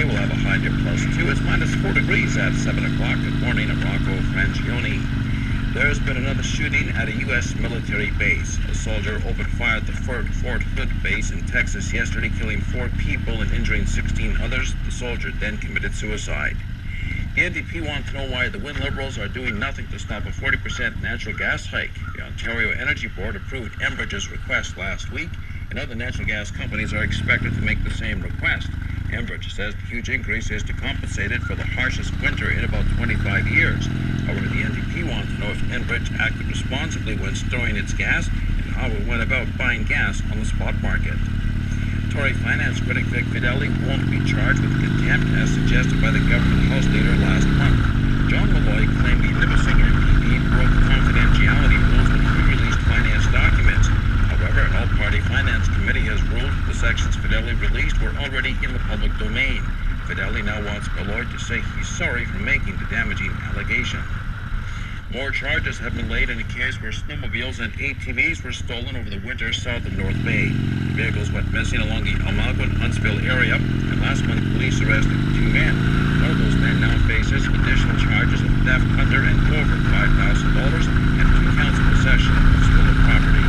We'll have a high near +2. It's -4 degrees at 7 o'clock. Good morning, I'm Rocco Frangioni. There's been another shooting at a U.S. military base. A soldier opened fire at the Fort Hood base in Texas yesterday, killing 4 people and injuring 16 others. The soldier then committed suicide. The NDP want to know why the Wynne Liberals are doing nothing to stop a 40% natural gas hike. The Ontario Energy Board approved Enbridge's request last week, and other natural gas companies are expected to make the same request. Enbridge says the huge increase is to compensate it for the harshest winter in about 25 years. However, the NDP wants to know if Enbridge acted responsibly when storing its gas and how it went about buying gas on the spot market. Tory finance critic Vic Fideli won't be charged with contempt as suggested by the government House leader last month. John Malloy claimed the Nipissing MPP broke confidentiality rules when he released finance documents. However, an all-party finance committee has ruled the sections Fideli released were already in the public domain. Fideli now wants Malloy to say he's sorry for making the damaging allegation. More charges have been laid in a case where snowmobiles and ATVs were stolen over the winter south of North Bay. The vehicles went missing along the Algonquin-Huntsville area, and last month police arrested 2 men. One of those men now faces additional charges of theft under and over $5,000 and 2 counts of possession of stolen property.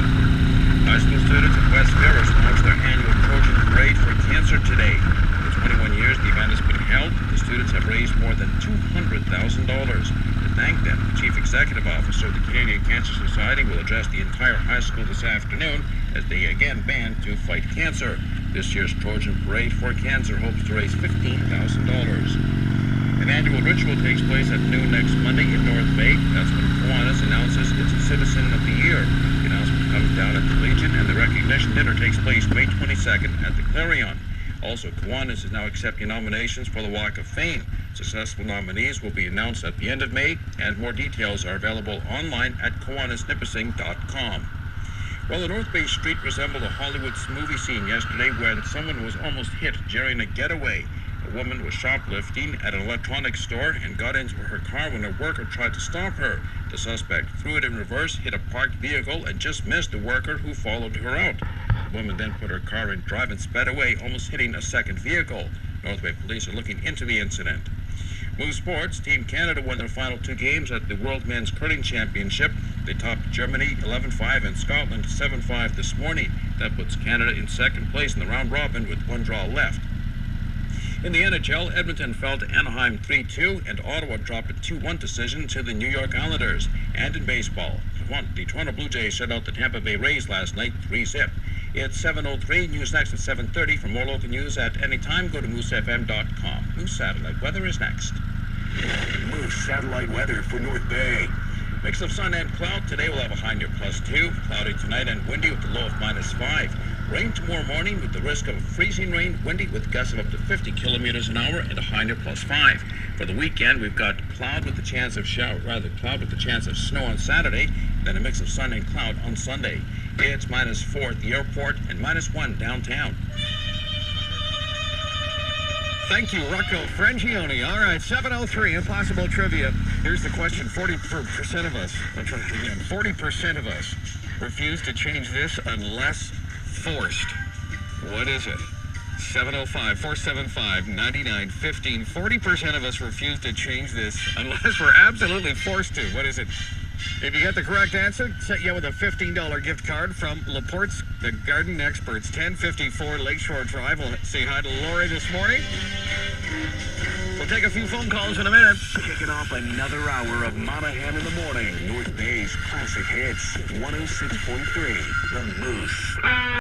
High school students at West Ferris launched their annual Trojan Parade for Cancer today. For 21 years the event has been held. The students have raised more than $200,000. To thank them, the Chief Executive Officer of the Canadian Cancer Society will address the entire high school this afternoon as they again band to fight cancer. This year's Trojan Parade for Cancer hopes to raise $15,000. An annual ritual takes place at noon next Monday in North Bay. That's when Kiwanis announces its Citizen of the Year. The announcement comes down at the Legion, and the recognition dinner takes place May 22nd at the Clarion. Also, Kiwanis is now accepting nominations for the Walk of Fame. Successful nominees will be announced at the end of May, and more details are available online at kiwanisnipissing.com. Well, the North Bay street resembled a Hollywood movie scene yesterday when someone was almost hit during a getaway. A woman was shoplifting at an electronics store and got into her car when a worker tried to stop her. The suspect threw it in reverse, hit a parked vehicle, and just missed the worker who followed her out. The woman then put her car in drive and sped away, almost hitting a second vehicle. North Bay police are looking into the incident. Move Sports, Team Canada won their final 2 games at the World Men's Curling Championship. They topped Germany 11-5 and Scotland 7-5 this morning. That puts Canada in second place in the round robin with 1 draw left. In the NHL, Edmonton fell to Anaheim 3-2, and Ottawa dropped a 2-1 decision to the New York Islanders. And in baseball, the Toronto Blue Jays shut out the Tampa Bay Rays last night 3-0. It's 7:03. News next at 7:30. For more local news at any time, go to moosefm.com. Moose Satellite Weather is next. Moose Satellite Weather for North Bay. Mix of sun and cloud. Today we'll have a high near +2. Cloudy tonight and windy with a low of -5. Rain tomorrow morning with the risk of freezing rain, windy with gusts of up to 50 kilometers an hour and a high near +5. For the weekend, we've got cloud with the chance of snow on Saturday, then a mix of sun and cloud on Sunday. It's -4 at the airport and -1 downtown. Thank you, Rocco Frangioni. All right, 7:03, Impossible Trivia. Here's the question. 40% of us, I'll try it again, 40% of us refuse to change this unless forced. What is it? 705-475-9915. 40% of us refuse to change this unless we're absolutely forced to. What is it? If you get the correct answer, set you with a $15 gift card from Laporte's The Garden Experts, 1054 Lakeshore Drive. We'll say hi to Lori this morning. We'll take a few phone calls in a minute. Kicking off another hour of Monahan in the morning. North Bay's classic hits, 106.3, The Moose.